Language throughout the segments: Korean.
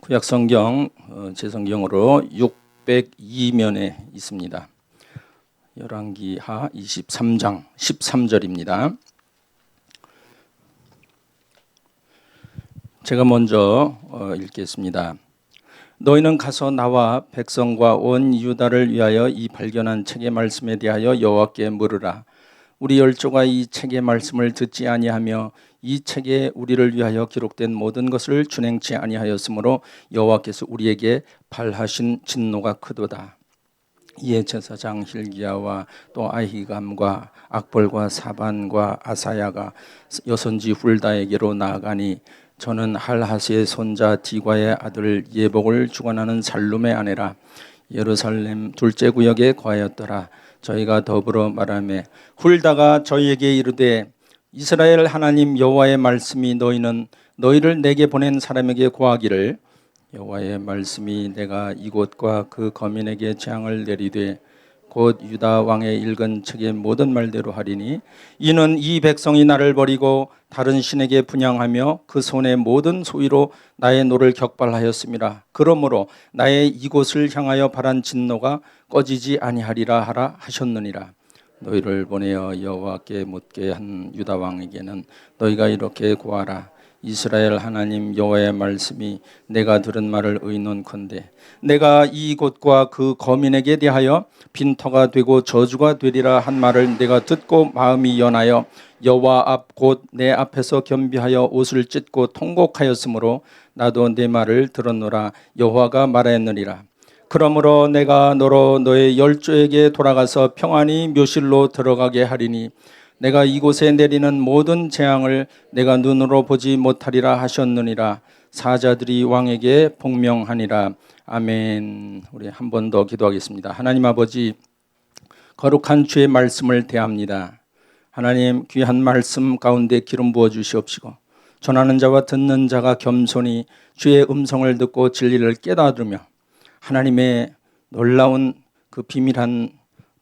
구약성경 제 성경으로 602면에 있습니다. 열왕기하 23장 13절입니다. 제가 먼저 읽겠습니다. 너희는 가서 나와 백성과 온 유다를 위하여 이 발견한 책의 말씀에 대하여 여호와께 물으라. 우리 열조가 이 책의 말씀을 듣지 아니하며 이 책에 우리를 위하여 기록된 모든 것을 준행치 아니하였으므로 여호와께서 우리에게 발하신 진노가 크도다. 이에 제사장 hil기야와 또 아히감과 악볼과 사반과 아사야가 여선지 훌다에게로 나아가니 저는 할하스의 손자 디과의 아들 예복을 주관하는 살룸의 아내라. 예루살렘 둘째 구역에 거하였더라. 저희가 더불어 말하며 훌다가 저희에게 이르되 이스라엘 하나님 여호와의 말씀이 너희를 내게 보낸 사람에게 고하기를 여호와의 말씀이 내가 이곳과 그 거민에게 재앙을 내리되 곧 유다 왕의 읽은 책의 모든 말대로 하리니 이는 이 백성이 나를 버리고 다른 신에게 분향하며 그 손의 모든 소위로 나의 노를 격발하였음이라. 그러므로 나의 이곳을 향하여 발한 진노가 꺼지지 아니하리라 하라 하셨느니라. 너희를 보내어 여호와께 묻게 한 유다 왕에게는 너희가 이렇게 고하라. 이스라엘 하나님 여호와의 말씀이 내가 들은 말을 의논컨대 내가 이곳과 그 거민에게 대하여 빈터가 되고 저주가 되리라 한 말을 내가 듣고 마음이 연하여 여호와 앞 곧 내 앞에서 겸비하여 옷을 찢고 통곡하였으므로 나도 내 말을 들었노라. 여호와가 말하였느니라. 그러므로 내가 너로 너의 열조에게 돌아가서 평안히 묘실로 들어가게 하리니 내가 이곳에 내리는 모든 재앙을 내가 눈으로 보지 못하리라 하셨느니라. 사자들이 왕에게 복명하니라. 아멘. 우리 한 번 더 기도하겠습니다. 하나님 아버지, 거룩한 주의 말씀을 대합니다. 하나님, 귀한 말씀 가운데 기름 부어 주시옵시고 전하는 자와 듣는 자가 겸손히 주의 음성을 듣고 진리를 깨달으며 하나님의 놀라운 그 비밀한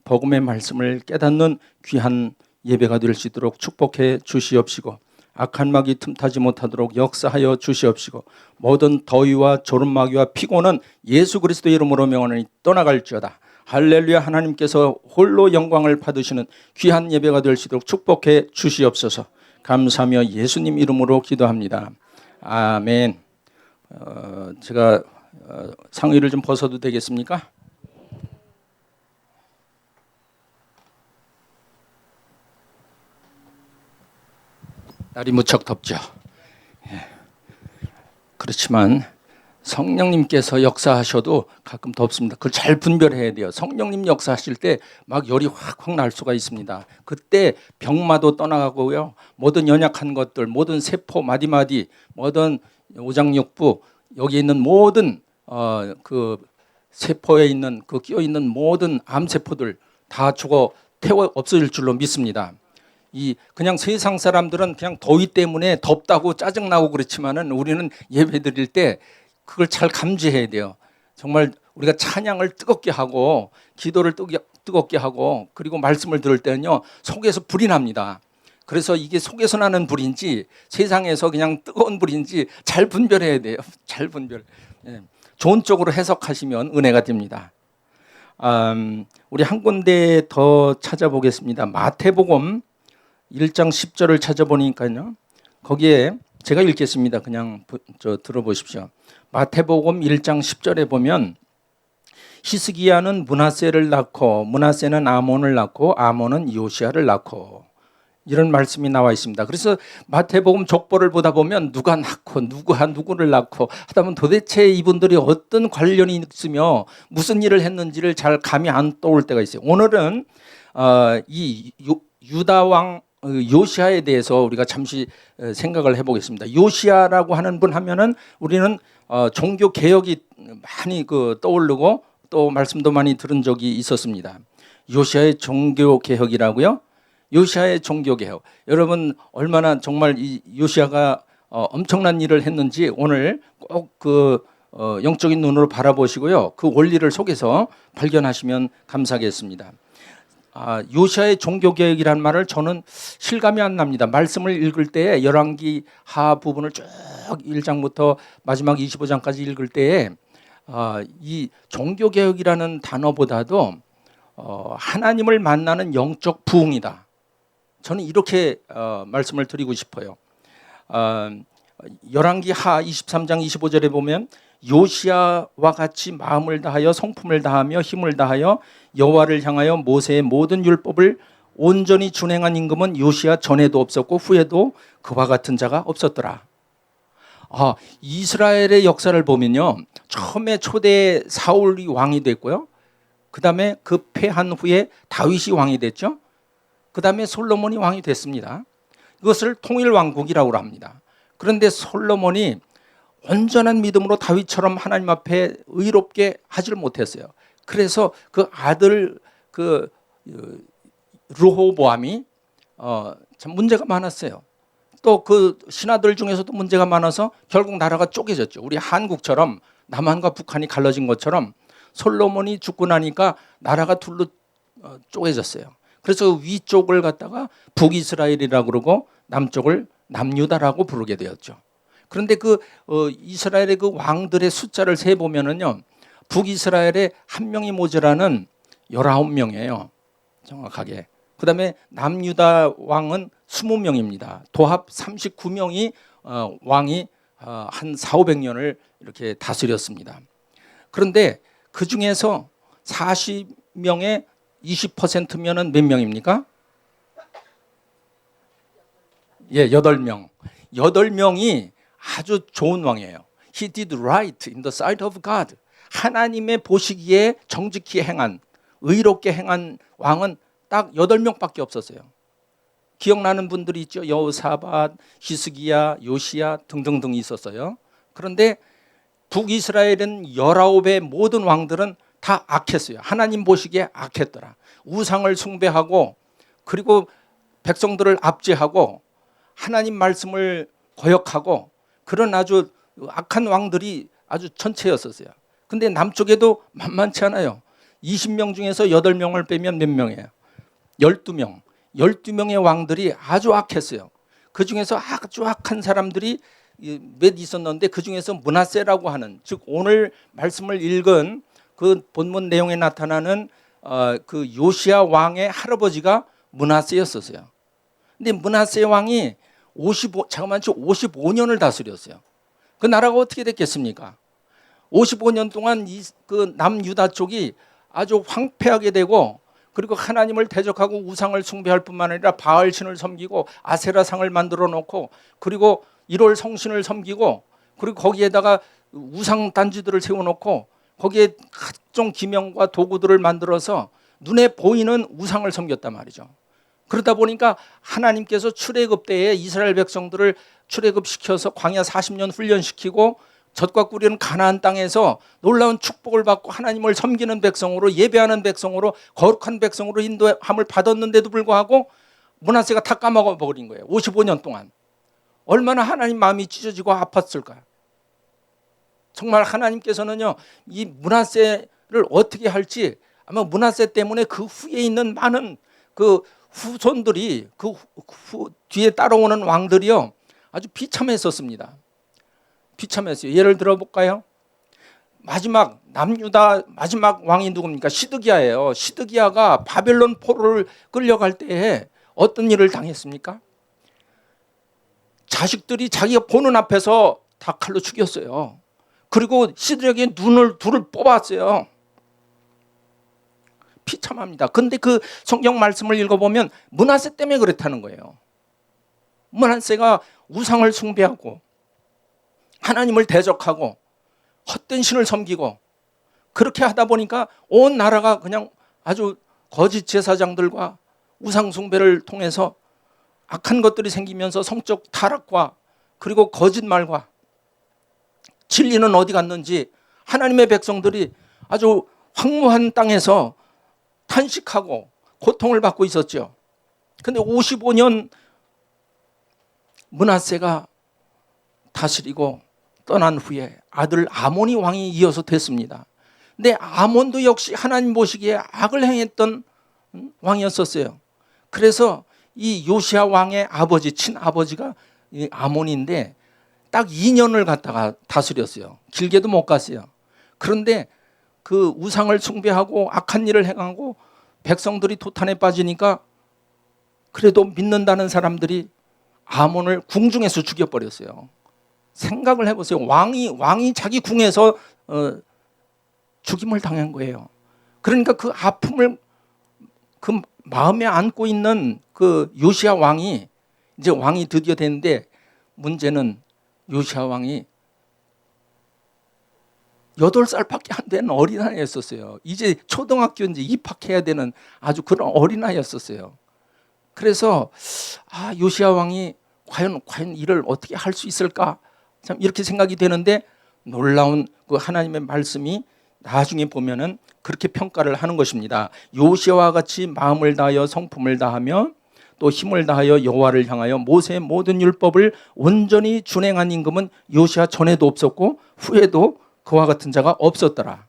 복음의 말씀을 깨닫는 귀한 예배가 될 수 있도록 축복해 주시옵시고 악한 마귀 틈타지 못하도록 역사하여 주시옵시고 모든 더위와 조름마귀와 피곤은 예수 그리스도의 이름으로 명하노니 떠나갈지어다. 할렐루야. 하나님께서 홀로 영광을 받으시는 귀한 예배가 될 수 있도록 축복해 주시옵소서. 감사하며 예수님 이름으로 기도합니다. 아멘. 제가 상의를 좀 벗어도 되겠습니까? 날이 무척 덥죠. 그렇지만 성령님께서 역사하셔도 가끔 덥습니다. 그걸 잘 분별해야 돼요. 성령님 역사하실 때 막 열이 확확 날 수가 있습니다. 그때 병마도 떠나가고요. 모든 연약한 것들, 모든 세포 마디마디, 모든 오장육부, 여기 있는 모든 그 세포에 있는 그 끼어 있는 모든 암세포들 다 죽어 태워 없어질 줄로 믿습니다. 그냥 세상 사람들은 그냥 더위 때문에 덥다고 짜증나고 그렇지만은 우리는 예배 드릴 때 그걸 잘 감지해야 돼요. 정말 우리가 찬양을 뜨겁게 하고 기도를 뜨겁게 하고 그리고 말씀을 들을 때는요 속에서 불이 납니다. 그래서 이게 속에서 나는 불인지 세상에서 그냥 뜨거운 불인지 잘 분별해야 돼요. 잘 분별. 좋은 쪽으로 해석하시면 은혜가 됩니다. 우리 한 군데 더 찾아보겠습니다. 마태복음 1장 10절을 찾아보니까요. 거기에 제가 읽겠습니다. 그냥 들어보십시오. 마태복음 1장 10절에 보면 히스기야는 므낫세를 낳고 므낫세는 아몬을 낳고 아몬은 요시야를 낳고 이런 말씀이 나와 있습니다. 그래서 마태복음 족보를 보다 보면 누가 낳고 누구를 낳고 하다 보면 도대체 이분들이 어떤 관련이 있으며 무슨 일을 했는지를 잘 감이 안 떠올 때가 있어요. 오늘은 이 유다 왕 요시야에 대해서 우리가 잠시 생각을 해보겠습니다. 요시야라고 하는 분 하면은 우리는 종교 개혁이 많이 떠오르고 또 말씀도 많이 들은 적이 있었습니다. 요시야의 종교 개혁이라고요? 요시야의 종교 개혁. 여러분 얼마나 정말 이 요시야가 엄청난 일을 했는지 오늘 꼭 영적인 눈으로 바라보시고요. 그 원리를 속에서 발견하시면 감사하겠습니다. 요시아의 종교개혁이라는 말을 저는 실감이 안 납니다. 말씀을 읽을 때에 열왕기 하 부분을 쭉 1장부터 마지막 25장까지 읽을 때에 이 종교개혁이라는 단어보다도 하나님을 만나는 영적 부흥이다. 저는 이렇게 말씀을 드리고 싶어요. 열왕기 하 23장 25절에 보면 요시아와 같이 마음을 다하여 성품을 다하며 힘을 다하여 여호와를 향하여 모세의 모든 율법을 온전히 준행한 임금은 요시아 전에도 없었고 후에도 그와 같은 자가 없었더라. 이스라엘의 역사를 보면요, 처음에 초대 사울이 왕이 됐고요, 그 다음에 그 패한 후에 다윗이 왕이 됐죠. 그 다음에 솔로몬이 왕이 됐습니다. 이것을 통일왕국이라고 합니다. 그런데 솔로몬이 온전한 믿음으로 다윗처럼 하나님 앞에 의롭게 하지를 못했어요. 그래서 그 아들 르호보암이 참 문제가 많았어요. 또 그 신하들 중에서도 문제가 많아서 결국 나라가 쪼개졌죠. 우리 한국처럼 남한과 북한이 갈라진 것처럼 솔로몬이 죽고 나니까 나라가 둘로 쪼개졌어요. 그래서 위쪽을 갖다가 북이스라엘이라고 그러고 남쪽을 남유다라고 부르게 되었죠. 그런데 이스라엘의 그 왕들의 숫자를 세 보면은요, 북이스라엘에 한 명이 모자라는 19명이에요. 정확하게. 그다음에 남유다 왕은 20명입니다. 도합 39명이 왕이 한 400~500년을 이렇게 다스렸습니다. 그런데 그 중에서 40명의 20%면은 몇 명입니까? 8명. 8명이 아주 좋은 왕이에요. He did right in the sight of God. 하나님의 보시기에 정직히 행한, 의롭게 행한 왕은 딱 8명밖에 없었어요. 기억나는 분들이 있죠. 여호사밧, 히스기야, 요시야 등등등 있었어요. 그런데 북이스라엘은 19의 모든 왕들은 다 악했어요. 하나님 보시기에 악했더라. 우상을 숭배하고 그리고 백성들을 압제하고 하나님 말씀을 거역하고 그런 아주 악한 왕들이 아주 전체였었어요. 근데 남쪽에도 만만치 않아요. 20명 중에서 8명을 빼면 몇 명이에요? 12명. 12명의 왕들이 아주 악했어요. 그 중에서 아주 악한 사람들이 몇 있었는데 그 중에서 므낫세라고 하는, 즉 오늘 말씀을 읽은 그 본문 내용에 나타나는 그 요시야 왕의 할아버지가 므낫세였었어요. 근데 므낫세 왕이 55년을 다스렸어요. 그 나라가 어떻게 됐겠습니까? 55년 동안 그 남유다 쪽이 아주 황폐하게 되고, 그리고 하나님을 대적하고 우상을 숭배할 뿐만 아니라 바알신을 섬기고 아세라상을 만들어 놓고, 그리고 1월 성신을 섬기고, 그리고 거기에다가 우상 단지들을 세워놓고 거기에 각종 기명과 도구들을 만들어서 눈에 보이는 우상을 섬겼단 말이죠. 그러다 보니까 하나님께서 출애굽 때에 이스라엘 백성들을 출애굽시켜서 광야 40년 훈련시키고 젖과 꿀이는 가나안 땅에서 놀라운 축복을 받고 하나님을 섬기는 백성으로, 예배하는 백성으로, 거룩한 백성으로 인도함을 받았는데도 불구하고 므낫세가 다 까먹어버린 거예요. 55년 동안. 얼마나 하나님 마음이 찢어지고 아팠을까요? 정말 하나님께서는요, 이 므낫세를 어떻게 할지, 아마 므낫세 때문에 그 후에 있는 많은 그 후손들이, 그 뒤에 따라오는 왕들이요, 아주 비참했었습니다. 비참했어요. 예를 들어 볼까요? 마지막 남유다 마지막 왕이 누굽니까? 시드기야예요. 시드기야가 바벨론 포로를 끌려갈 때에 어떤 일을 당했습니까? 자식들이 자기가 보는 앞에서 다 칼로 죽였어요. 그리고 시드기야의 눈을 둘을 뽑았어요. 비참합니다. 근데 그 성경 말씀을 읽어보면 므낫세 때문에 그렇다는 거예요. 므낫세가 우상을 숭배하고 하나님을 대적하고 헛된 신을 섬기고 그렇게 하다 보니까 온 나라가 그냥 아주 거짓 제사장들과 우상 숭배를 통해서 악한 것들이 생기면서 성적 타락과 그리고 거짓말과, 진리는 어디 갔는지 하나님의 백성들이 아주 황무한 땅에서 탄식하고 고통을 받고 있었죠. 그런데 55년 므낫세가 다스리고 떠난 후에 아들 아몬이 왕이 이어서 됐습니다. 근데 아몬도 역시 하나님 보시기에 악을 행했던 왕이었었어요. 그래서 이 요시야 왕의 아버지, 친아버지가 이 아몬인데 딱 2년을 갖다가 다스렸어요. 길게도 못 갔어요. 그런데 그 우상을 숭배하고 악한 일을 행하고 백성들이 도탄에 빠지니까 그래도 믿는다는 사람들이 아몬을 궁중에서 죽여버렸어요. 생각을 해보세요. 왕이 자기 궁에서 죽임을 당한 거예요. 그러니까 그 아픔을 그 마음에 안고 있는 그 요시야 왕이 이제 왕이 드디어 됐는데 문제는 요시야 왕이 8살밖에 안 된 어린아이였었어요. 이제 초등학교 이제 입학해야 되는 아주 그런 어린아이였었어요. 그래서 요시야 왕이 과연 이를 어떻게 할 수 있을까? 참 이렇게 생각이 되는데 놀라운 그 하나님의 말씀이 나중에 보면은 그렇게 평가를 하는 것입니다. 요시야와 같이 마음을 다하여 성품을 다하며 또 힘을 다하여 여호와를 향하여 모세의 모든 율법을 온전히 준행한 임금은 요시야 전에도 없었고 후에도 그와 같은 자가 없었더라.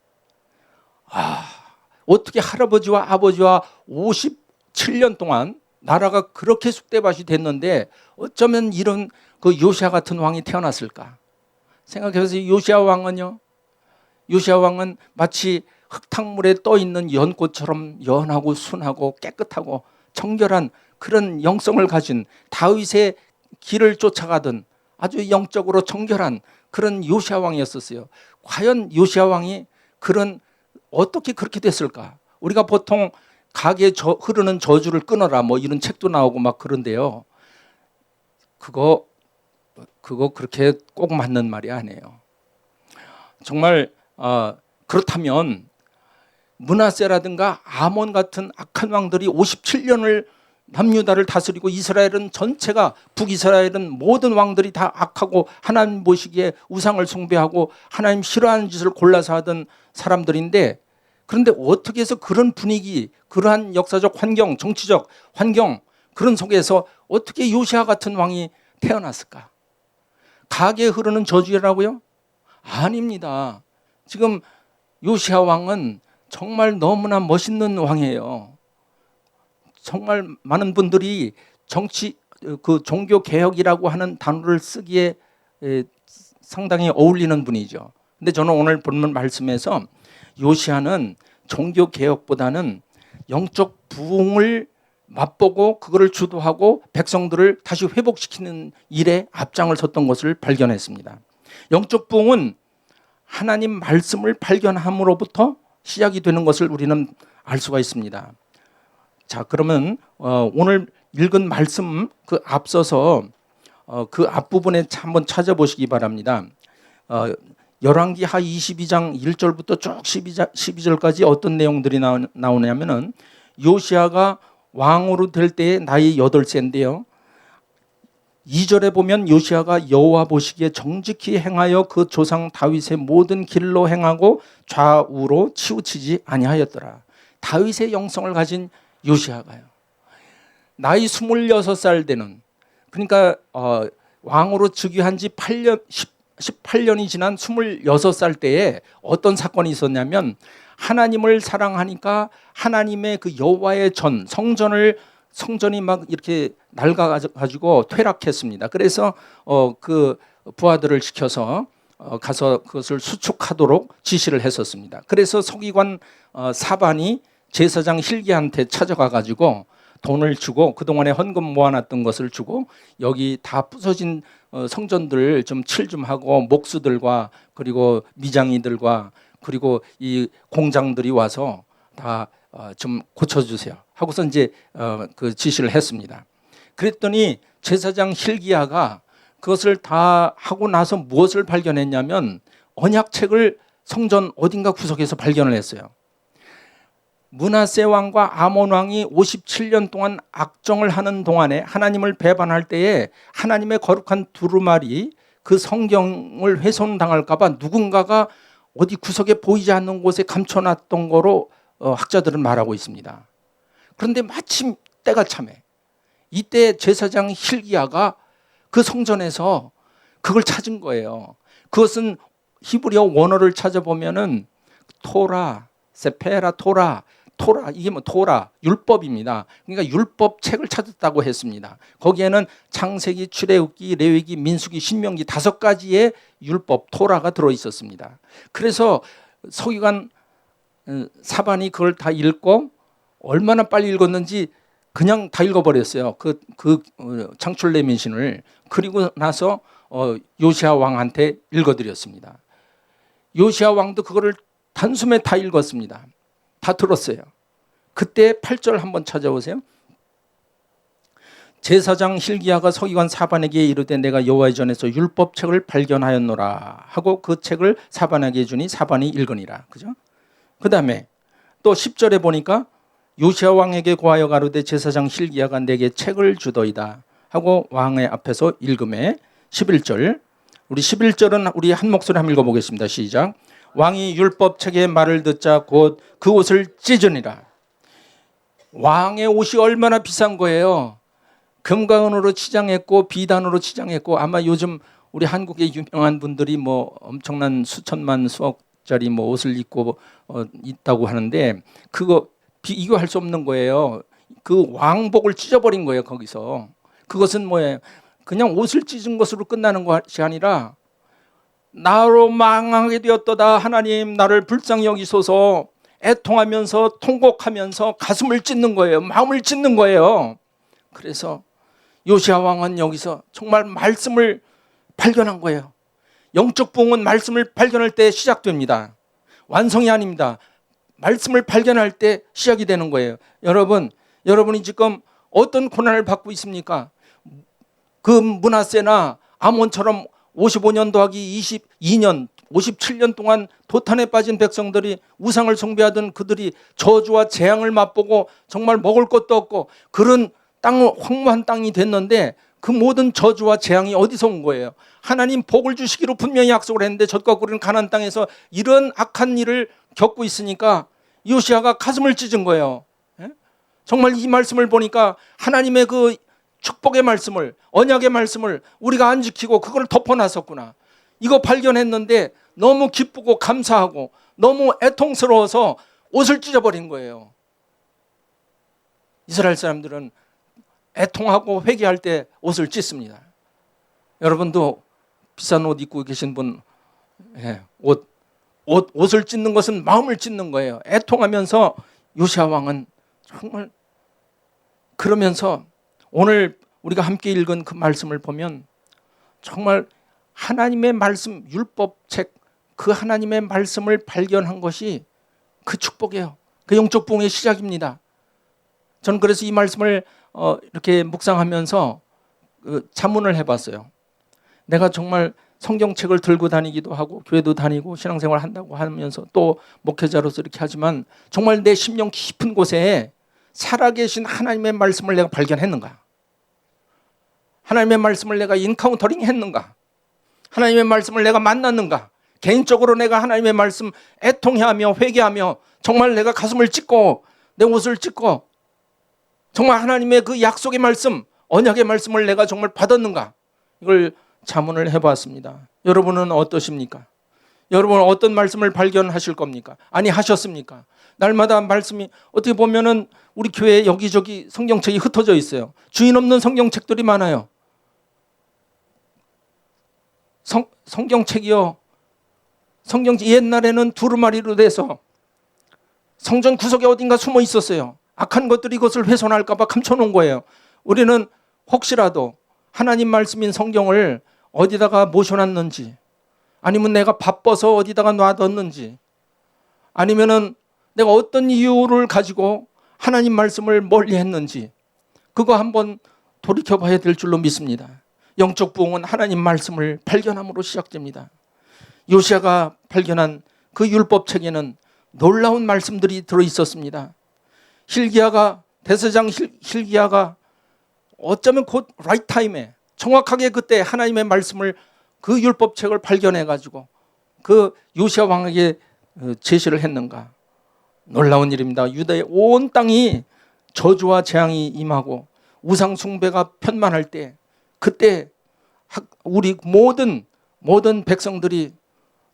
어떻게 할아버지와 아버지와 57년 동안 나라가 그렇게 쑥대밭이 됐는데 어쩌면 이런 그 요시야 같은 왕이 태어났을까? 생각해보세요. 요시야 왕은 마치 흙탕물에 떠 있는 연꽃처럼 연하고 순하고 깨끗하고 정결한 그런 영성을 가진 다윗의 길을 쫓아가던 아주 영적으로 정결한 그런 요시야 왕이었었어요. 과연 요시야 왕이 어떻게 그렇게 됐을까? 우리가 보통 가게에 흐르는 저주를 끊어라 뭐 이런 책도 나오고 막 그런데요. 그거 그렇게 꼭 맞는 말이 아니에요. 정말 그렇다면 므낫세라든가 아몬 같은 악한 왕들이 57년을 남유다를 다스리고 이스라엘은 전체가 북이스라엘은 모든 왕들이 다 악하고 하나님 보시기에 우상을 숭배하고 하나님 싫어하는 짓을 골라서 하던 사람들인데 그런데 어떻게 해서 그런 분위기, 그러한 역사적 환경, 정치적 환경 그런 속에서 어떻게 요시야 같은 왕이 태어났을까? 가게에 흐르는 저주라고요? 아닙니다. 지금 요시야 왕은 정말 너무나 멋있는 왕이에요. 정말 많은 분들이 종교 개혁이라고 하는 단어를 쓰기에 상당히 어울리는 분이죠. 근데 저는 오늘 본문 말씀에서 요시야는 종교 개혁보다는 영적 부흥을 맛보고 그거를 주도하고 백성들을 다시 회복시키는 일에 앞장을 섰던 것을 발견했습니다. 영적 부흥은 하나님 말씀을 발견함으로부터 시작이 되는 것을 우리는 알 수가 있습니다. 자, 그러면 오늘 읽은 말씀 그 앞서서 그 앞부분에 한번 찾아보시기 바랍니다. 열왕기하 22장 1절부터 쭉 12절까지 어떤 내용들이 나오냐면은 요시야가 왕으로 될 때의 나이 8세인데요. 2절에 보면 요시야가 여호와 보시기에 정직히 행하여 그 조상 다윗의 모든 길로 행하고 좌우로 치우치지 아니하였더라. 다윗의 영성을 가진 요시야가요. 나이 26살 되는 그러니까 왕으로 즉위한 지 18년이 지난 26살 때에 어떤 사건이 있었냐면 하나님을 사랑하니까 하나님의 그 여호와의 성전이 막 이렇게 낡아가지고 퇴락했습니다. 그래서 그 부하들을 시켜서 가서 그것을 수축하도록 지시를 했었습니다. 그래서 서기관 사반이 제사장 hil기야한테 찾아가가지고 돈을 주고 그동안에 헌금 모아놨던 것을 주고 여기 다 부서진 성전들 좀 칠 좀 하고 목수들과 그리고 미장이들과 그리고 이 공장들이 와서 다 좀 고쳐주세요 하고서 이제 그 지시를 했습니다. 그랬더니 제사장 hil기야가 그것을 다 하고 나서 무엇을 발견했냐면 언약책을 성전 어딘가 구석에서 발견을 했어요. 므낫세 왕과 아몬 왕이 57년 동안 악정을 하는 동안에 하나님을 배반할 때에 하나님의 거룩한 두루마리 그 성경을 훼손당할까 봐 누군가가 어디 구석에 보이지 않는 곳에 감춰놨던 거로 학자들은 말하고 있습니다. 그런데 마침 때가 참해 이때 제사장 hil기야가 그 성전에서 그걸 찾은 거예요. 그것은 히브리어 원어를 찾아보면은 토라, 세페라 토라, 토라, 이게 뭐 토라, 율법입니다. 그러니까 율법 책을 찾았다고 했습니다. 거기에는 창세기, 출애굽기, 레위기, 민수기, 신명기 5가지의 율법 토라가 들어 있었습니다. 그래서 서기관 사반이 그걸 다 읽고 얼마나 빨리 읽었는지 그냥 다 읽어버렸어요. 그 창출 레민신을. 그리고 나서 요시야 왕한테 읽어드렸습니다. 요시야 왕도 그거를 단숨에 다 읽었습니다. 다 들었어요. 그때 8절 한번 찾아보세요. 제사장 hil기야가 서기관 사반에게 이르되 내가 여호와의 전에서 율법책을 발견하였노라 하고 그 책을 사반에게 주니 사반이 읽으니라. 그죠? 그 다음에 또 10절에 보니까 요시야 왕에게 고하여 가로되 제사장 hil기야가 내게 책을 주더이다 하고 왕의 앞에서 읽음에 11절. 우리 11절은 우리 한 목소리 한번 읽어보겠습니다. 시작. 왕이 율법책의 말을 듣자 곧 그 옷을 찢으니라. 왕의 옷이 얼마나 비싼 거예요. 금과 은으로 치장했고 비단으로 치장했고 아마 요즘 우리 한국의 유명한 분들이 뭐 엄청난 수천만 수억짜리 뭐 옷을 입고 있다고 하는데 그거 비교할 수 없는 거예요. 그 왕복을 찢어버린 거예요. 거기서. 그것은 뭐예요? 그냥 옷을 찢은 것으로 끝나는 것이 아니라 나로 망하게 되었도다 하나님 나를 불쌍히 여기소서 애통하면서 통곡하면서 가슴을 찢는 거예요. 마음을 찢는 거예요. 그래서 요시야 왕은 여기서 정말 말씀을 발견한 거예요. 영적 부흥은 말씀을 발견할 때 시작됩니다. 완성이 아닙니다. 말씀을 발견할 때 시작이 되는 거예요. 여러분이 지금 어떤 고난을 받고 있습니까? 그 므낫세나 아몬처럼 55년 더하기 22년 57년 동안 도탄에 빠진 백성들이 우상을 숭배하던 그들이 저주와 재앙을 맛보고 정말 먹을 것도 없고 그런 황무한 땅이 됐는데 그 모든 저주와 재앙이 어디서 온 거예요? 하나님 복을 주시기로 분명히 약속을 했는데 젖과 꿀은 가나안 땅에서 이런 악한 일을 겪고 있으니까 요시야가 가슴을 찢은 거예요. 정말 이 말씀을 보니까 하나님의 그 축복의 말씀을 언약의 말씀을 우리가 안 지키고 그걸 덮어놨었구나. 이거 발견했는데 너무 기쁘고 감사하고 너무 애통스러워서 옷을 찢어버린 거예요. 이스라엘 사람들은 애통하고 회개할 때 옷을 찢습니다. 여러분도 비싼 옷 입고 계신 분 옷을 찢는 것은 마음을 찢는 거예요. 애통하면서 요시야 왕은 정말 그러면서 오늘 우리가 함께 읽은 그 말씀을 보면 정말 하나님의 말씀 율법책 그 하나님의 말씀을 발견한 것이 그 축복이에요. 그 영적 부흥의 시작입니다. 저는 그래서 이 말씀을 이렇게 묵상하면서 자문을 해봤어요. 내가 정말 성경책을 들고 다니기도 하고 교회도 다니고 신앙생활 한다고 하면서 또 목회자로서 이렇게 하지만 정말 내 심령 깊은 곳에 살아계신 하나님의 말씀을 내가 발견했는가? 하나님의 말씀을 내가 인카운터링 했는가? 하나님의 말씀을 내가 만났는가? 개인적으로 내가 하나님의 말씀 애통해하며 회개하며 정말 내가 가슴을 찢고 내 옷을 찢고 정말 하나님의 그 약속의 말씀 언약의 말씀을 내가 정말 받았는가? 이걸 자문을 해봤습니다. 여러분은 어떠십니까? 여러분은 어떤 말씀을 발견하실 겁니까? 아니 하셨습니까? 날마다 말씀이 어떻게 보면은 우리 교회에 여기저기 성경책이 흩어져 있어요. 주인 없는 성경책들이 많아요. 성경책이요. 성경책 옛날에는 두루마리로 돼서 성전 구석에 어딘가 숨어 있었어요. 악한 것들이 이것을 훼손할까 봐 감춰놓은 거예요. 우리는 혹시라도 하나님 말씀인 성경을 어디다가 모셔놨는지 아니면 내가 바빠서 어디다가 놔뒀는지 아니면은 내가 어떤 이유를 가지고 하나님 말씀을 멀리 했는지 그거 한번 돌이켜봐야 될 줄로 믿습니다. 영적 부흥은 하나님 말씀을 발견함으로 시작됩니다. 요시야가 발견한 그 율법책에는 놀라운 말씀들이 들어있었습니다. hil기야가 대제사장 hil기야가 어쩌면 곧 라이트 타임에 정확하게 그때 하나님의 말씀을 그 율법책을 발견해가지고 그 요시야 왕에게 제시를 했는가. 놀라운 일입니다. 유다의 온 땅이 저주와 재앙이 임하고 우상 숭배가 편만할 때 그때 우리 모든 백성들이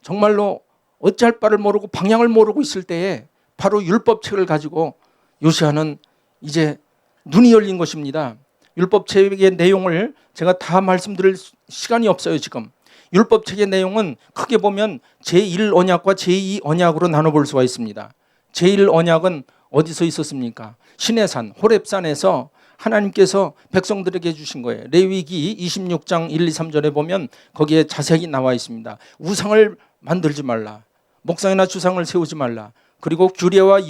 정말로 어찌할 바를 모르고 방향을 모르고 있을 때에 바로 율법책을 가지고 요시야는 이제 눈이 열린 것입니다. 율법책의 내용을 제가 다 말씀드릴 시간이 없어요. 지금 율법책의 내용은 크게 보면 제1언약과 제2언약으로 나눠볼 수가 있습니다. 제1언약은 어디서 있었습니까? 시내산 호렙산에서 하나님께서 백성들에게 주신 거예요. 레위기 26장 1, 2, 3절에 보면 거기에 자세히 나와 있습니다. 우상을 만들지 말라, 목상이나 주상을 세우지 말라, 그리고 규례와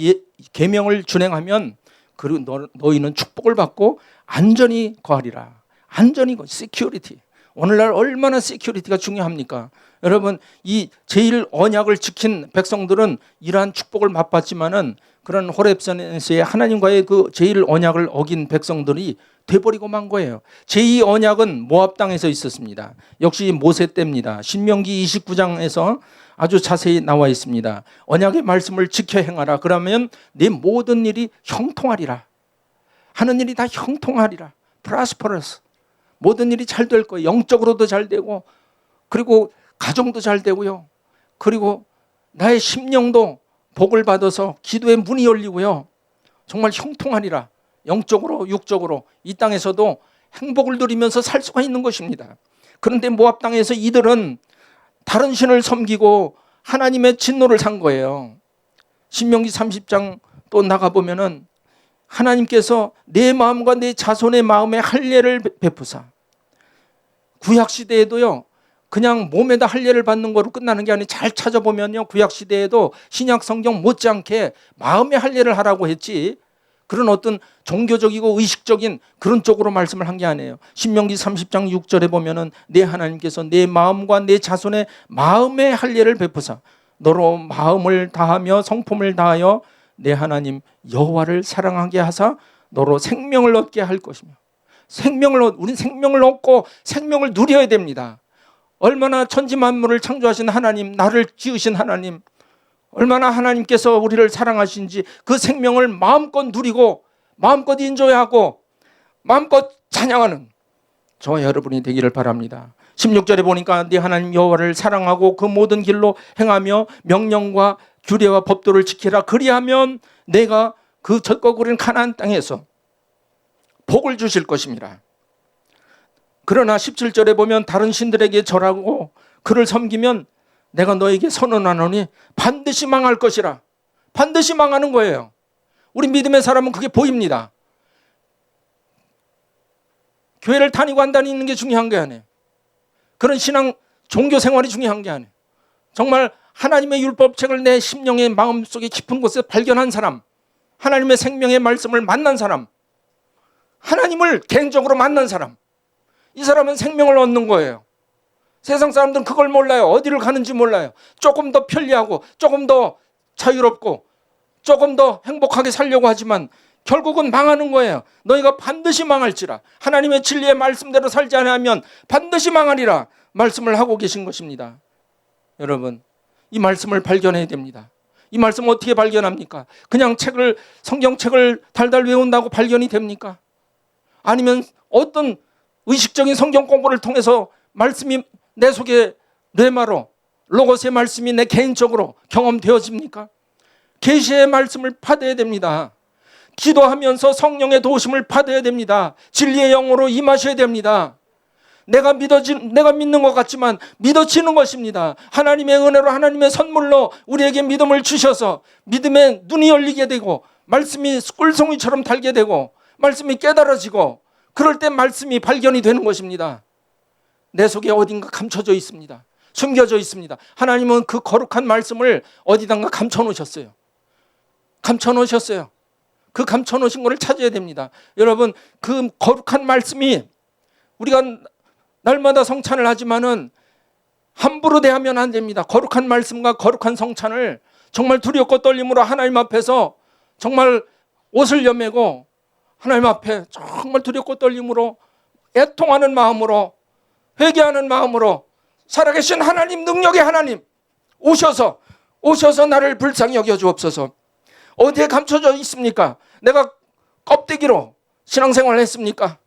계명을 준행하면 그리고 너희는 축복을 받고 안전히 거하리라. 안전이 시큐리티. 오늘날 얼마나 시큐리티가 중요합니까? 여러분, 이 제1언약을 지킨 백성들은 이러한 축복을 맛봤지만은 그런 호렙산에서의 하나님과의 그 제1언약을 어긴 백성들이 돼버리고 만 거예요. 제2언약은 모압 땅에서 있었습니다. 역시 모세 때입니다. 신명기 29장에서 아주 자세히 나와 있습니다. 언약의 말씀을 지켜 행하라. 그러면 네 모든 일이 형통하리라. 하는 일이 다 형통하리라. 프라스퍼러스. 모든 일이 잘 될 거예요. 영적으로도 잘 되고, 그리고 가정도 잘 되고요. 그리고 나의 심령도 복을 받아서 기도의 문이 열리고요. 정말 형통하리라. 영적으로 육적으로 이 땅에서도 행복을 누리면서 살 수가 있는 것입니다. 그런데 모압 땅에서 이들은 다른 신을 섬기고 하나님의 진노를 산 거예요. 신명기 30장 또 나가보면은 하나님께서 내 마음과 내 자손의 마음에 할례를 베푸사. 구약시대에도요, 그냥 몸에다 할례를 받는 거로 끝나는 게 아니라 잘 찾아보면요, 구약시대에도 신약 성경 못지않게 마음의 할례를 하라고 했지, 그런 어떤 종교적이고 의식적인 그런 쪽으로 말씀을 한 게 아니에요. 신명기 30장 6절에 보면은 내 하나님께서 내 마음과 내 자손의 마음의 할례를 베푸사 너로 마음을 다하며 성품을 다하여 내 하나님 여호와를 사랑하게 하사 너로 생명을 얻게 할 것이며. 우린 생명을 얻고 생명을 누려야 됩니다. 얼마나 천지 만물을 창조하신 하나님, 나를 지으신 하나님, 얼마나 하나님께서 우리를 사랑하신지 그 생명을 마음껏 누리고 마음껏 인조하고 마음껏 찬양하는 저와 여러분이 되기를 바랍니다. 16절에 보니까 네 하나님 여호와를 사랑하고 그 모든 길로 행하며 명령과 규례와 법도를 지키라. 그리하면 내가 그 젖과 구린 가나안 땅에서 복을 주실 것입니다. 그러나 17절에 보면 다른 신들에게 절하고 그를 섬기면 내가 너에게 선언하노니 반드시 망할 것이라. 반드시 망하는 거예요. 우리 믿음의 사람은 그게 보입니다. 교회를 다니고 안 다니는 게 중요한 게 아니에요. 그런 신앙 종교 생활이 중요한 게 아니에요. 정말 하나님의 율법책을 내 심령의 마음속에 깊은 곳에 발견한 사람, 하나님의 생명의 말씀을 만난 사람, 하나님을 개인적으로 만난 사람, 이 사람은 생명을 얻는 거예요. 세상 사람들은 그걸 몰라요. 어디를 가는지 몰라요. 조금 더 편리하고 조금 더 자유롭고 조금 더 행복하게 살려고 하지만 결국은 망하는 거예요. 너희가 반드시 망할지라. 하나님의 진리의 말씀대로 살지 않으면 반드시 망하리라 말씀을 하고 계신 것입니다. 여러분, 이 말씀을 발견해야 됩니다. 이 말씀 어떻게 발견합니까? 그냥 성경책을 달달 외운다고 발견이 됩니까? 아니면 어떤 의식적인 성경 공부를 통해서 말씀이 내 속에 뇌마로 로고스의 말씀이 내 개인적으로 경험되어집니까? 계시의 말씀을 받아야 됩니다. 기도하면서 성령의 도우심을 받아야 됩니다. 진리의 영으로 임하셔야 됩니다. 내가 믿는 것 같지만 믿어지는 것입니다. 하나님의 은혜로 하나님의 선물로 우리에게 믿음을 주셔서 믿음의 눈이 열리게 되고 말씀이 꿀송이처럼 달게 되고 말씀이 깨달아지고 그럴 때 말씀이 발견이 되는 것입니다. 내 속에 어딘가 감춰져 있습니다. 숨겨져 있습니다. 하나님은 그 거룩한 말씀을 어디단가 감춰놓으셨어요. 감춰놓으셨어요. 그 감춰놓으신 것을 찾아야 됩니다. 여러분, 그 거룩한 말씀이 우리가 날마다 성찬을 하지만은 함부로 대하면 안 됩니다. 거룩한 말씀과 거룩한 성찬을 정말 두렵고 떨림으로 하나님 앞에서 정말 옷을 여매고 하나님 앞에 정말 두렵고 떨림으로 애통하는 마음으로 회개하는 마음으로 살아계신 하나님, 능력의 하나님 오셔서 나를 불쌍히 여겨주옵소서. 어디에 감춰져 있습니까? 내가 껍데기로 신앙생활을 했습니까?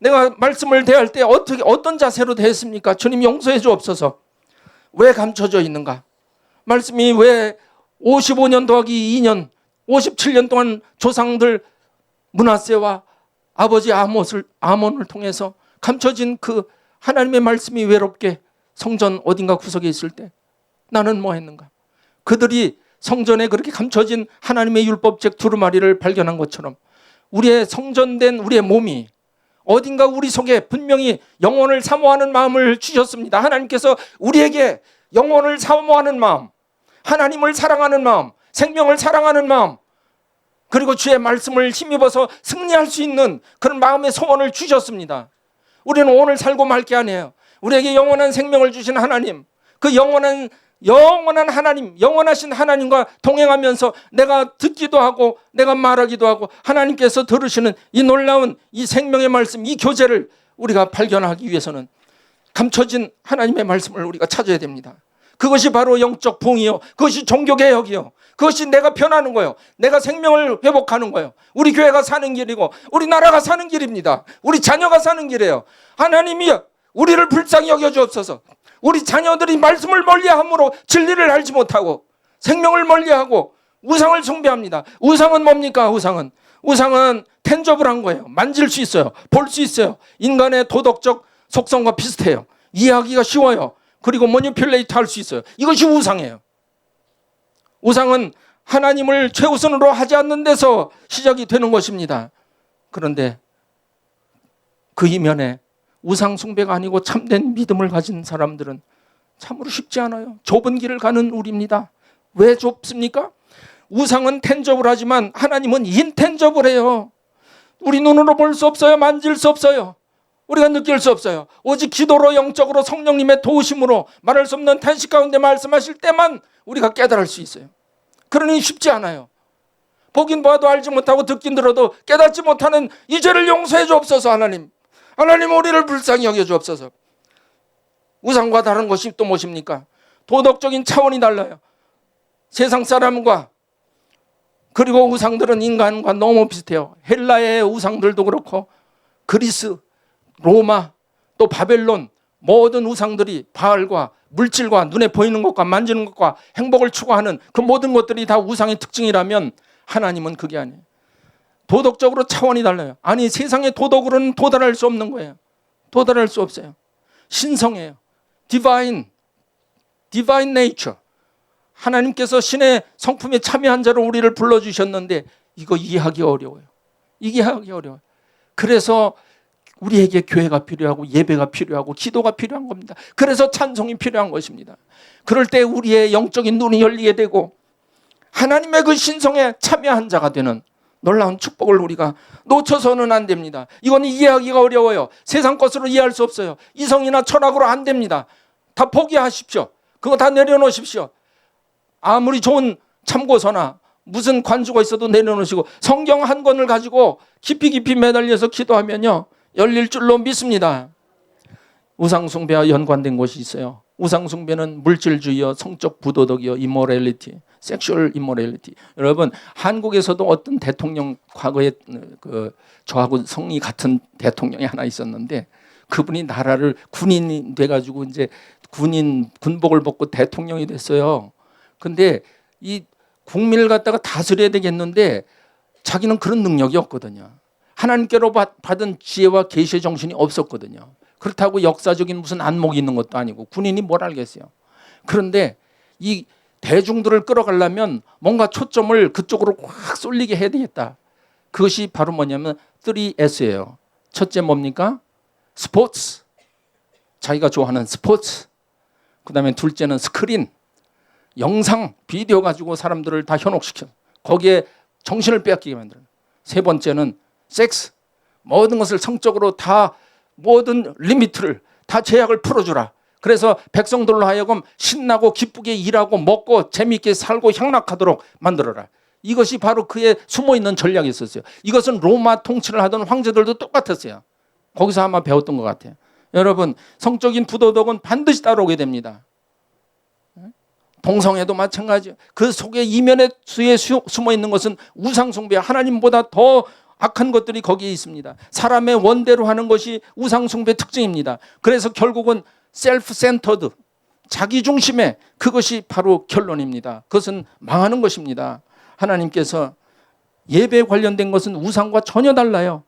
내가 말씀을 대할 때 어떤 자세로 대했습니까? 주님 용서해 주옵소서. 왜 감춰져 있는가? 말씀이 왜 55년 더하기 2년 57년 동안 조상들 므낫세와 아버지 아몬을 통해서 감춰진 그 하나님의 말씀이 외롭게 성전 어딘가 구석에 있을 때 나는 뭐 했는가? 그들이 성전에 그렇게 감춰진 하나님의 율법책 두루마리를 발견한 것처럼 우리의 성전된 우리의 몸이 어딘가 우리 속에 분명히 영혼을 사모하는 마음을 주셨습니다. 하나님께서 우리에게 영혼을 사모하는 마음, 하나님을 사랑하는 마음, 생명을 사랑하는 마음, 그리고 주의 말씀을 힘입어서 승리할 수 있는 그런 마음의 소원을 주셨습니다. 우리는 오늘 살고 말 게 아니에요. 우리에게 영원한 생명을 주신 하나님, 그 영원한 하나님, 영원하신 하나님과 동행하면서 내가 듣기도 하고 내가 말하기도 하고 하나님께서 들으시는 이 놀라운 이 생명의 말씀, 이 교제를 우리가 발견하기 위해서는 감춰진 하나님의 말씀을 우리가 찾아야 됩니다. 그것이 바로 영적 부흥이요, 그것이 종교개혁이요, 그것이 내가 변하는 거예요. 내가 생명을 회복하는 거예요. 우리 교회가 사는 길이고 우리 나라가 사는 길입니다. 우리 자녀가 사는 길이에요. 하나님이 우리를 불쌍히 여겨주옵소서. 우리 자녀들이 말씀을 멀리함으로 진리를 알지 못하고 생명을 멀리하고 우상을 숭배합니다. 우상은 뭡니까? 우상은 텐저블한 거예요. 만질 수 있어요. 볼 수 있어요. 인간의 도덕적 속성과 비슷해요. 이해하기가 쉬워요. 그리고 머니퓰레이트 할 수 있어요. 이것이 우상이에요. 우상은 하나님을 최우선으로 하지 않는 데서 시작이 되는 것입니다. 그런데 그 이면에 우상 숭배가 아니고 참된 믿음을 가진 사람들은 참으로 쉽지 않아요. 좁은 길을 가는 우리입니다. 왜 좁습니까? 우상은 텐저블하지만 하나님은 인텐저블해요. 우리 눈으로 볼 수 없어요. 만질 수 없어요. 우리가 느낄 수 없어요. 오직 기도로 영적으로 성령님의 도우심으로 말할 수 없는 탄식 가운데 말씀하실 때만 우리가 깨달을 수 있어요. 그러니 쉽지 않아요. 보긴 봐도 알지 못하고 듣긴 들어도 깨닫지 못하는 이 죄를 용서해 주옵소서. 하나님 우리를 불쌍히 여겨 주옵소서. 우상과 다른 것이 또 무엇입니까? 도덕적인 차원이 달라요. 세상 사람과 그리고 우상들은 인간과 너무 비슷해요. 헬라의 우상들도 그렇고 그리스, 로마, 또 바벨론 모든 우상들이 바알과 물질과 눈에 보이는 것과 만지는 것과 행복을 추구하는 그 모든 것들이 다 우상의 특징이라면 하나님은 그게 아니에요. 도덕적으로 차원이 달라요. 아니 세상의 도덕으로는 도달할 수 없는 거예요. 도달할 수 없어요. 신성해요. Divine nature. 하나님께서 신의 성품에 참여한 자로 우리를 불러주셨는데 이거 이해하기 어려워요. 이해하기 어려워요. 그래서 우리에게 교회가 필요하고 예배가 필요하고 기도가 필요한 겁니다. 그래서 찬송이 필요한 것입니다. 그럴 때 우리의 영적인 눈이 열리게 되고 하나님의 그 신성에 참여한 자가 되는 놀라운 축복을 우리가 놓쳐서는 안 됩니다. 이건 이해하기가 어려워요. 세상 것으로 이해할 수 없어요. 이성이나 철학으로 안 됩니다. 다 포기하십시오. 그거 다 내려놓으십시오. 아무리 좋은 참고서나 무슨 관주가 있어도 내려놓으시고 성경 한 권을 가지고 깊이 매달려서 기도하면요 열릴 줄로 믿습니다. 우상숭배와 연관된 것이 있어요. 우상숭배는 물질주의요, 성적 부도덕이요, 이모랄리티, 섹슈얼 이모랄리티. 여러분 한국에서도 어떤 대통령 과거에 저하고 성이 같은 대통령이 하나 있었는데 그분이 나라를 군인이 돼가지고 이제 군복을 벗고 대통령이 됐어요. 근데 이 국민을 갖다가 다스려야 되겠는데 자기는 그런 능력이 없거든요. 하나님께로 받은 지혜와 계시의 정신이 없었거든요. 그렇다고 역사적인 무슨 안목이 있는 것도 아니고 군인이 뭘 알겠어요. 그런데 이 대중들을 끌어가려면 뭔가 초점을 그쪽으로 확 쏠리게 해야 되겠다. 그것이 바로 뭐냐면 3S예요. 첫째 뭡니까? 스포츠. 자기가 좋아하는 스포츠. 그 다음에 둘째는 스크린. 영상, 비디오 가지고 사람들을 다 현혹시켜. 거기에 정신을 빼앗기게 만들어요. 세 번째는 섹스. 모든 것을 성적으로 다 모든 리미트를 다 제약을 풀어주라. 그래서 백성들로 하여금 신나고 기쁘게 일하고 먹고 재미있게 살고 향락하도록 만들어라. 이것이 바로 그의 숨어있는 전략이 있었어요. 이것은 로마 통치를 하던 황제들도 똑같았어요. 거기서 아마 배웠던 것 같아요. 여러분 성적인 부도덕은 반드시 따라오게 됩니다. 동성애도 마찬가지예요. 그 속에 이면에 숨어있는 것은 우상숭배, 하나님보다 더 악한 것들이 거기에 있습니다. 사람의 원대로 하는 것이 우상숭배 특징입니다. 그래서 결국은 셀프-센터드, 자기중심의 그것이 바로 결론입니다. 그것은 망하는 것입니다. 하나님께서 예배에 관련된 것은 우상과 전혀 달라요.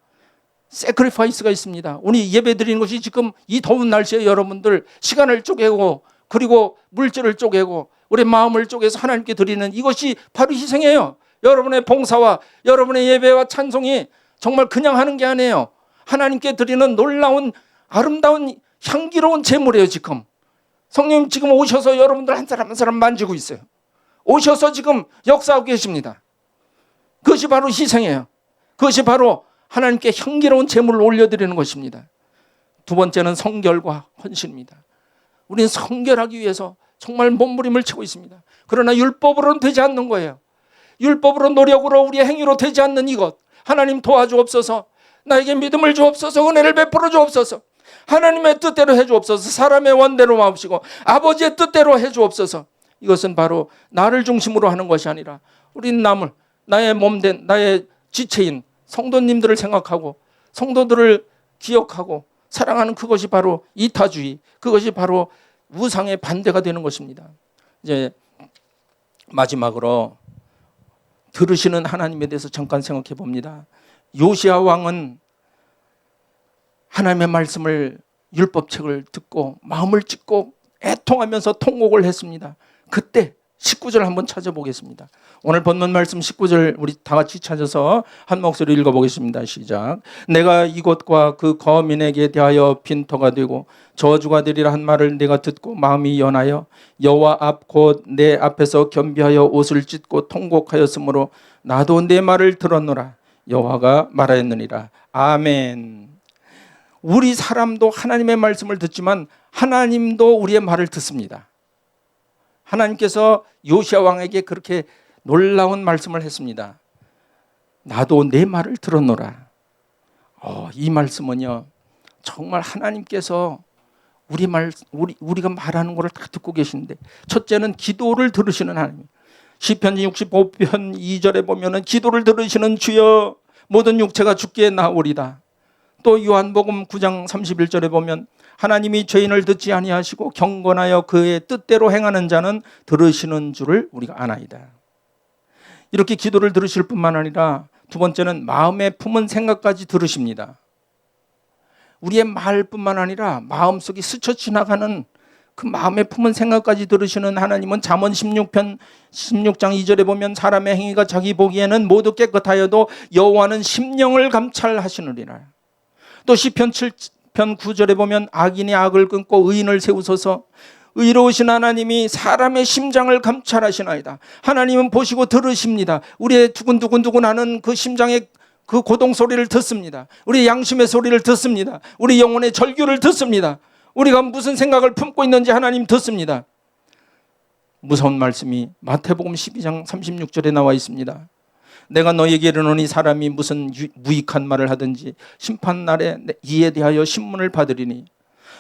세크리파이스가 있습니다. 우리 예배 드리는 것이 지금 이 더운 날씨에 여러분들 시간을 쪼개고 그리고 물질을 쪼개고 우리 마음을 쪼개서 하나님께 드리는 이것이 바로 희생이에요. 여러분의 봉사와 여러분의 예배와 찬송이 정말 그냥 하는 게 아니에요. 하나님께 드리는 놀라운 아름다운 향기로운 제물이에요. 지금 성령님 지금 오셔서 여러분들 한 사람 한 사람 만지고 있어요. 오셔서 지금 역사하고 계십니다. 그것이 바로 희생이에요. 그것이 바로 하나님께 향기로운 제물을 올려드리는 것입니다. 두 번째는 성결과 헌신입니다. 우리는 성결하기 위해서 정말 몸부림을 치고 있습니다. 그러나 율법으로는 되지 않는 거예요. 율법으로 노력으로 우리의 행위로 되지 않는 이것, 하나님 도와주옵소서. 나에게 믿음을 주옵소서. 은혜를 베풀어 주옵소서. 하나님의 뜻대로 해주옵소서. 사람의 원대로 마옵시고 아버지의 뜻대로 해주옵소서. 이것은 바로 나를 중심으로 하는 것이 아니라 우린 남을, 나의 몸된 나의 지체인 성도님들을 생각하고 성도들을 기억하고 사랑하는 그것이 바로 이타주의, 그것이 바로 우상의 반대가 되는 것입니다. 이제 마지막으로 들으시는 하나님에 대해서 잠깐 생각해 봅니다. 요시야 왕은 하나님의 말씀을 율법책을 듣고 마음을 찢고 애통하면서 통곡을 했습니다. 그때 19절 한번 찾아보겠습니다. 오늘 본문 말씀 19절 우리 다 같이 찾아서 한 목소리 읽어보겠습니다. 시작. 내가 이곳과 그 거민에게 대하여 빈터가 되고 저주가 되리라 한 말을 내가 듣고 마음이 연하여 여호와 앞 곧 내 앞에서 겸비하여 옷을 찢고 통곡하였으므로 나도 내 말을 들었노라. 여호와가 말하였느니라. 아멘. 우리 사람도 하나님의 말씀을 듣지만 하나님도 우리의 말을 듣습니다. 하나님께서 요시야 왕에게 그렇게 놀라운 말씀을 했습니다. 나도 내 말을 들었노라. 이 말씀은요, 정말 하나님께서 우리가 말하는 것을 다 듣고 계시는데, 첫째는 기도를 들으시는 하나님. 시편 65편 2절에 보면은 기도를 들으시는 주여 모든 육체가 주께 나오리다. 또 요한복음 9장 31절에 보면 하나님이 죄인을 듣지 아니하시고 경건하여 그의 뜻대로 행하는 자는 들으시는 줄을 우리가 아나이다. 이렇게 기도를 들으실 뿐만 아니라 두 번째는 마음에 품은 생각까지 들으십니다. 우리의 말뿐만 아니라 마음속에 스쳐 지나가는 그 마음에 품은 생각까지 들으시는 하나님은 잠언 16장 2절에 보면 사람의 행위가 자기 보기에는 모두 깨끗하여도 여호와는 심령을 감찰하시느니라. 또 시편 7편 9절에 보면 악인이 악을 끊고 의인을 세우소서. 의로우신 하나님이 사람의 심장을 감찰하시나이다. 하나님은 보시고 들으십니다. 우리의 두근두근두근하는 그 심장의 그 고동 소리를 듣습니다. 우리 양심의 소리를 듣습니다. 우리 영혼의 절규를 듣습니다. 우리가 무슨 생각을 품고 있는지 하나님 듣습니다. 무서운 말씀이 마태복음 12장 36절에 나와 있습니다. 내가 너에게 이르노니 사람이 무슨 무익한 말을 하든지 심판날에 이에 대하여 신문을 받으리니.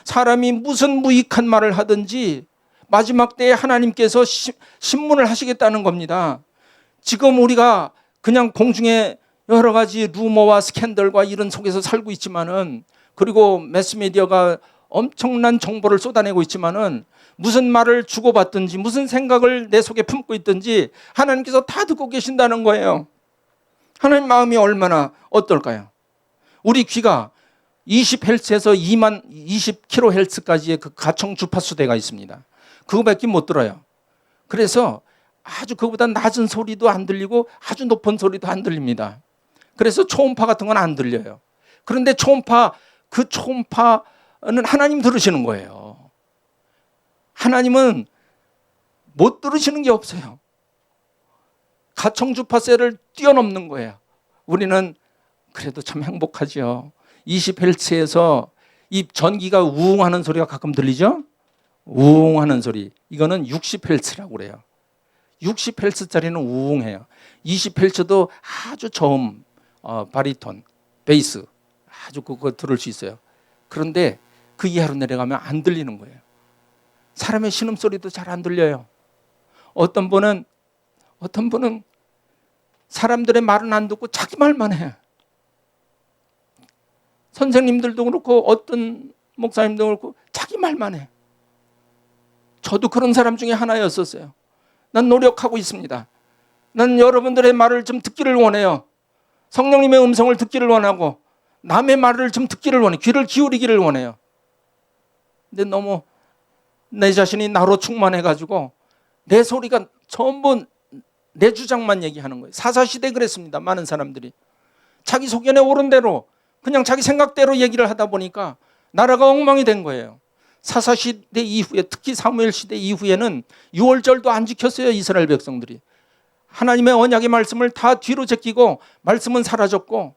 사람이 무슨 무익한 말을 하든지 마지막 때에 하나님께서 신문을 하시겠다는 겁니다. 지금 우리가 그냥 공중에 여러 가지 루머와 스캔들과 이런 속에서 살고 있지만은, 그리고 매스미디어가 엄청난 정보를 쏟아내고 있지만은 무슨 말을 주고받든지 무슨 생각을 내 속에 품고 있든지 하나님께서 다 듣고 계신다는 거예요. 하나님 마음이 얼마나 어떨까요? 우리 귀가 20Hz에서 20kHz까지의 그 가청 주파수대가 있습니다. 그거밖에 못 들어요. 그래서 아주 그보다 낮은 소리도 안 들리고 아주 높은 소리도 안 들립니다. 그래서 초음파 같은 건 안 들려요. 그런데 그 초음파는 하나님 들으시는 거예요. 하나님은 못 들으시는 게 없어요. 가청 주파수를 뛰어넘는 거예요. 우리는 그래도 참 행복하죠. 20Hz에서 이 전기가 우웅하는 소리가 가끔 들리죠? 우웅하는 소리. 이거는 60Hz라고 그래요. 60Hz짜리는 우웅해요. 20Hz도 아주 저음, 바리톤, 베이스 아주 그거 들을 수 있어요. 그런데 그 이하로 내려가면 안 들리는 거예요. 사람의 신음소리도 잘 안 들려요. 어떤 분은 사람들의 말은 안 듣고 자기 말만 해요. 선생님들도 그렇고 어떤 목사님도 그렇고 자기 말만 해. 저도 그런 사람 중에 하나였었어요. 난 노력하고 있습니다. 난 여러분들의 말을 좀 듣기를 원해요. 성령님의 음성을 듣기를 원하고 남의 말을 좀 듣기를 원해요. 귀를 기울이기를 원해요. 근데 너무 내 자신이 나로 충만해가지고 내 소리가 전부 내 주장만 얘기하는 거예요. 사사시대 그랬습니다. 많은 사람들이 자기 소견에 오른 대로 그냥 자기 생각대로 얘기를 하다 보니까 나라가 엉망이 된 거예요. 사사시대 이후에, 특히 사무엘 시대 이후에는 유월절도 안 지켰어요. 이스라엘 백성들이. 하나님의 언약의 말씀을 다 뒤로 제끼고 말씀은 사라졌고,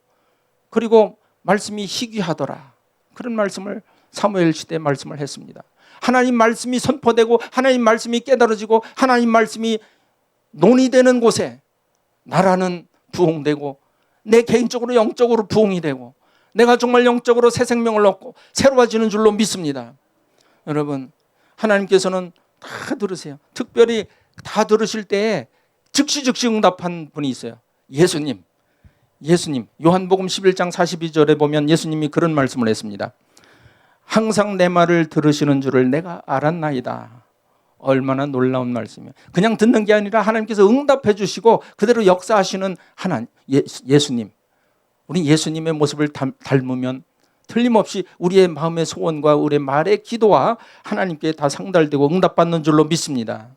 그리고 말씀이 희귀하더라, 그런 말씀을 사무엘 시대에 말씀을 했습니다. 하나님 말씀이 선포되고 하나님 말씀이 깨달아지고 하나님 말씀이 논의되는 곳에 나라는 부흥되고 내 개인적으로 영적으로 부흥이 되고 내가 정말 영적으로 새 생명을 얻고 새로워지는 줄로 믿습니다. 여러분, 하나님께서는 다 들으세요. 특별히 다 들으실 때에 즉시 응답한 분이 있어요. 예수님. 요한복음 11장 42절에 보면 예수님이 그런 말씀을 했습니다. 항상 내 말을 들으시는 줄을 내가 알았나이다. 얼마나 놀라운 말씀이에요. 그냥 듣는 게 아니라 하나님께서 응답해 주시고 그대로 역사하시는 하나님, 예수님. 우리 예수님의 모습을 닮으면 틀림없이 우리의 마음의 소원과 우리의 말의 기도와 하나님께 다 상달되고 응답받는 줄로 믿습니다.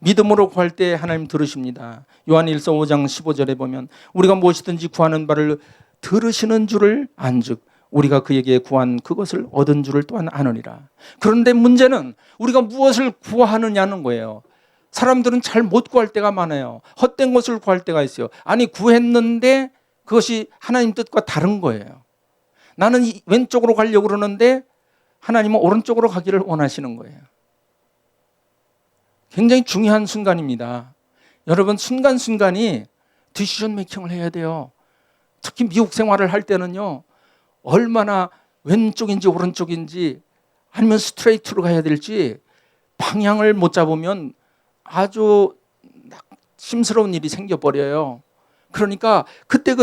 믿음으로 구할 때 하나님 들으십니다. 요한일서 5장 15절에 보면 우리가 무엇이든지 구하는 바를 들으시는 줄을 안즉 우리가 그에게 구한 그것을 얻은 줄을 또한 아느니라. 그런데 문제는 우리가 무엇을 구하느냐는 거예요. 사람들은 잘 못 구할 때가 많아요. 헛된 것을 구할 때가 있어요. 아니, 구했는데 그것이 하나님 뜻과 다른 거예요. 나는 왼쪽으로 가려고 그러는데 하나님은 오른쪽으로 가기를 원하시는 거예요. 굉장히 중요한 순간입니다. 여러분, 순간순간이 디시전 메이킹을 해야 돼요. 특히 미국 생활을 할 때는요, 얼마나 왼쪽인지 오른쪽인지 아니면 스트레이트로 가야 될지 방향을 못 잡으면 아주 심스러운 일이 생겨버려요. 그러니까 그때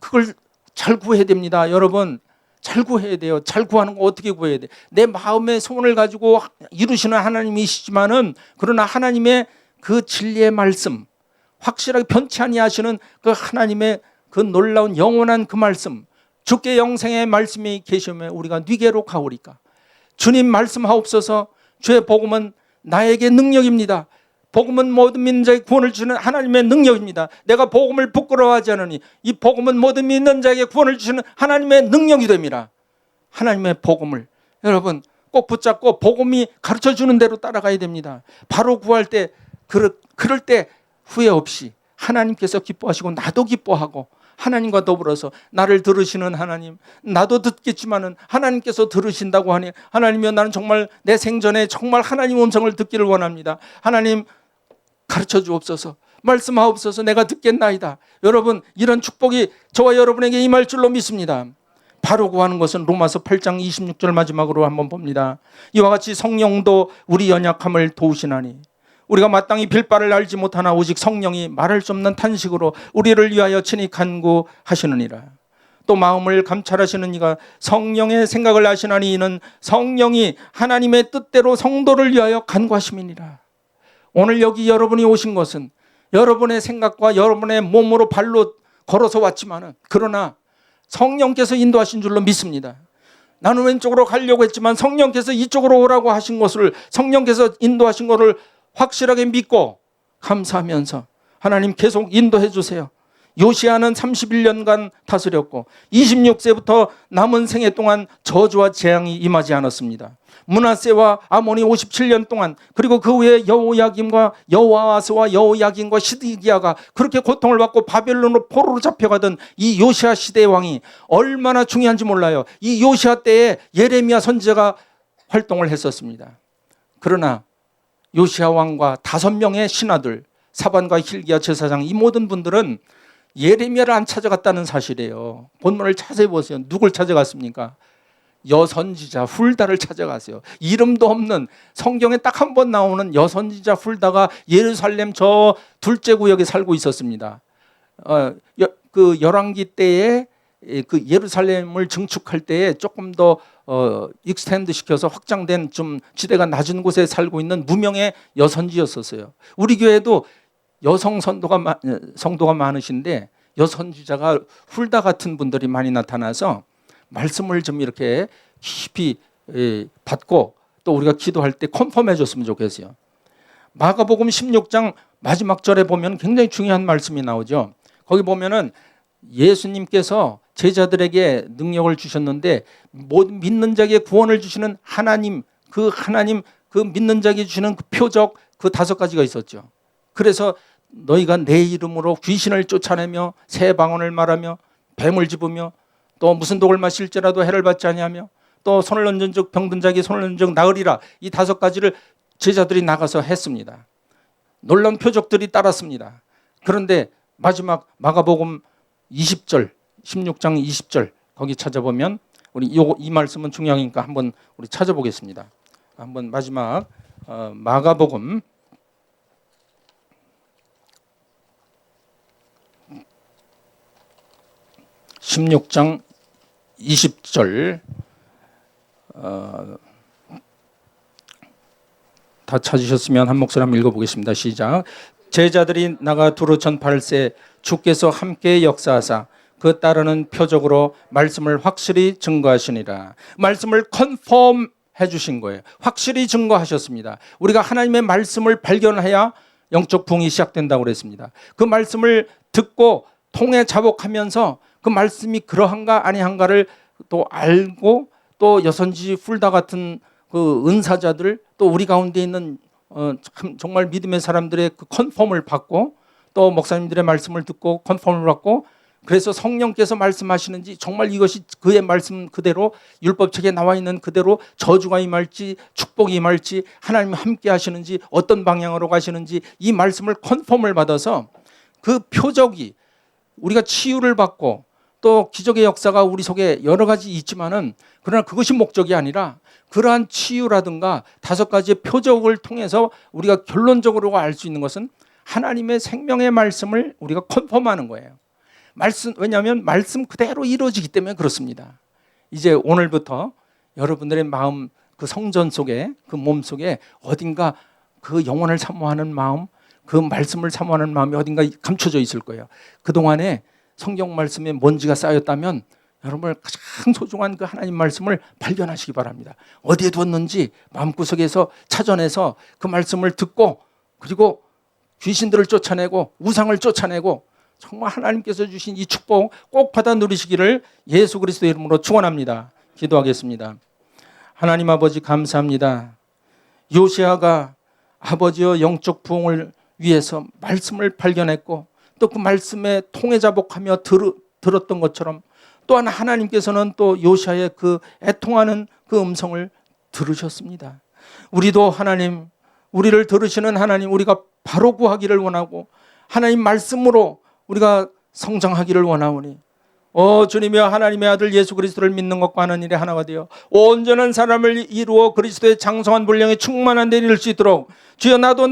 그걸 잘 구해야 됩니다. 여러분, 잘 구해야 돼요. 잘 구하는 거 어떻게 구해야 돼? 내 마음의 소원을 가지고 이루시는 하나님이시지만은, 그러나 하나님의 그 진리의 말씀, 확실하게 변치 아니하시는 그 하나님의 그 놀라운 영원한 그 말씀, 주께 영생의 말씀이 계시면 우리가 뉘게로 가오리까. 주님 말씀하옵소서. 주의 복음은 나에게 능력입니다. 복음은 모든 믿는 자에게 구원을 주는 하나님의 능력입니다. 내가 복음을 부끄러워하지 않으니 이 복음은 모든 믿는 자에게 구원을 주시는 하나님의 능력이 됩니다. 하나님의 복음을 여러분 꼭 붙잡고 복음이 가르쳐주는 대로 따라가야 됩니다. 바로 구할 때, 그럴 때 후회 없이 하나님께서 기뻐하시고 나도 기뻐하고, 하나님과 더불어서 나를 들으시는 하나님, 나도 듣겠지만은 하나님께서 들으신다고 하니, 하나님이여 나는 정말 내 생전에 정말 하나님 음성을 듣기를 원합니다. 하나님 가르쳐 주옵소서. 말씀하옵소서. 내가 듣겠나이다. 여러분, 이런 축복이 저와 여러분에게 임할 줄로 믿습니다. 바로 구하는 것은 로마서 8장 26절 마지막으로 한번 봅니다. 이와 같이 성령도 우리 연약함을 도우시나니 우리가 마땅히 빌 바를 알지 못하나 오직 성령이 말할 수 없는 탄식으로 우리를 위하여 친히 간구하시느니라. 또 마음을 감찰하시는 이가 성령의 생각을 아시나니 이는 성령이 하나님의 뜻대로 성도를 위하여 간구하심이니라. 오늘 여기 여러분이 오신 것은 여러분의 생각과 여러분의 몸으로 발로 걸어서 왔지만은, 그러나 성령께서 인도하신 줄로 믿습니다. 나는 왼쪽으로 가려고 했지만 성령께서 이쪽으로 오라고 하신 것을, 성령께서 인도하신 것을 확실하게 믿고 감사하면서 하나님 계속 인도해 주세요. 요시아는 31년간 다스렸고 26세부터 남은 생애 동안 저주와 재앙이 임하지 않았습니다. 므낫세와 아몬이 57년 동안, 그리고 그 후에 여호야김과 여호아스와 여호야김과 시드기야가 그렇게 고통을 받고 바벨론으로 포로로 잡혀가던 이 요시아 시대의 왕이 얼마나 중요한지 몰라요. 이 요시아 때에 예레미야 선지자가 활동을 했었습니다. 그러나 요시아 왕과 5명의 신하들, 사반과 hil기야 제사장, 이 모든 분들은 예레미야를 안 찾아갔다는 사실이에요. 본문을 자세히 보세요. 누굴 찾아갔습니까? 여선지자 훌다를 찾아갔어요. 이름도 없는, 성경에 딱 한 번 나오는 여선지자 훌다가 예루살렘 저 둘째 구역에 살고 있었습니다. 그 열왕기 때에 그 예루살렘을 증축할 때에 조금 더 익스텐드 시켜서 확장된 좀 지대가 낮은 곳에 살고 있는 무명의 여선지였었어요. 우리 교회도 여성 성도가 많으신데 여선지자가 훌다 같은 분들이 많이 나타나서 말씀을 좀 이렇게 깊이 받고 또 우리가 기도할 때 컨펌해 줬으면 좋겠어요. 마가복음 16장 마지막 절에 보면 굉장히 중요한 말씀이 나오죠. 거기 보면은 예수님께서 제자들에게 능력을 주셨는데 믿는 자에게 구원을 주시는 하나님, 그 믿는 자에게 주시는 그 표적, 그 5가지가 있었죠. 그래서 너희가 내 이름으로 귀신을 쫓아내며 새 방언을 말하며 뱀을 집으며 또 무슨 독을 마실지라도 해를 받지 아니하며 또 손을 얹은 즉 병든 자에게 손을 얹은 즉 나으리라. 이 5가지를 제자들이 나가서 했습니다. 놀라운 표적들이 따랐습니다. 그런데 마지막 마가복음 20절 16장 20절 거기 찾아보면 우리 이 말씀은 중요하니까 한번 우리 찾아보겠습니다. 한번 마지막 마가복음 16장 20절 다 찾으셨으면 한 목소리 한번 읽어보겠습니다. 시작. 제자들이 나가 두루 전파할세 주께서 함께 역사하사 그 따르는 표적으로 말씀을 확실히 증거하시니라. 말씀을 컨펌 해주신 거예요. 확실히 증거하셨습니다. 우리가 하나님의 말씀을 발견해야 영적 부흥이 시작된다고 그랬습니다. 그 말씀을 듣고 통해 자복하면서 그 말씀이 그러한가 아니한가를 또 알고 또 여선지 훌다 같은 그 은사자들 또 우리 가운데 있는 참 정말 믿음의 사람들의 그 컨펌을 받고 또 목사님들의 말씀을 듣고 컨펌을 받고 그래서 성령께서 말씀하시는지 정말 이것이 그의 말씀 그대로 율법책에 나와 있는 그대로 저주가 임할지 축복이 임할지 하나님이 함께 하시는지 어떤 방향으로 가시는지 이 말씀을 컨펌을 받아서 그 표적이 우리가 치유를 받고 또 기적의 역사가 우리 속에 여러 가지 있지만은 그러나 그것이 목적이 아니라 그러한 치유라든가 5가지의 표적을 통해서 우리가 결론적으로 알 수 있는 것은 하나님의 생명의 말씀을 우리가 컨펌하는 거예요. 왜냐하면 말씀 그대로 이루어지기 때문에 그렇습니다. 이제 오늘부터 여러분들의 마음 그 성전 속에 그 몸 속에 어딘가 그 영혼을 사모하는 마음 그 말씀을 사모하는 마음이 어딘가 감춰져 있을 거예요. 그동안에 성경 말씀에 먼지가 쌓였다면 여러분 가장 소중한 그 하나님 말씀을 발견하시기 바랍니다. 어디에 뒀는지 마음구석에서 찾아내서 그 말씀을 듣고 그리고 귀신들을 쫓아내고 우상을 쫓아내고 정말 하나님께서 주신 이 축복 꼭 받아 누리시기를 예수 그리스도의 이름으로 축원합니다. 기도하겠습니다. 하나님 아버지 감사합니다. 요시아가 아버지의 영적 부흥을 위해서 말씀을 발견했고 또 그 말씀에 통해 자복하며 들었던 것처럼 또한 하나님께서는 또 요시아의 그 애통하는 그 음성을 들으셨습니다. 우리도 하나님 우리를 들으시는 하나님 우리가 바로 구하기를 원하고 하나님 말씀으로 우리가 성장하기를 원하오니 주님이여 하나님의 아들 예수 그리스도를 믿는 것과 하는 일에 하나가 되어 온전한 사람을 이루어 그리스도의 장성한 분량에 충만한 데 이를 수 있도록 주여 나도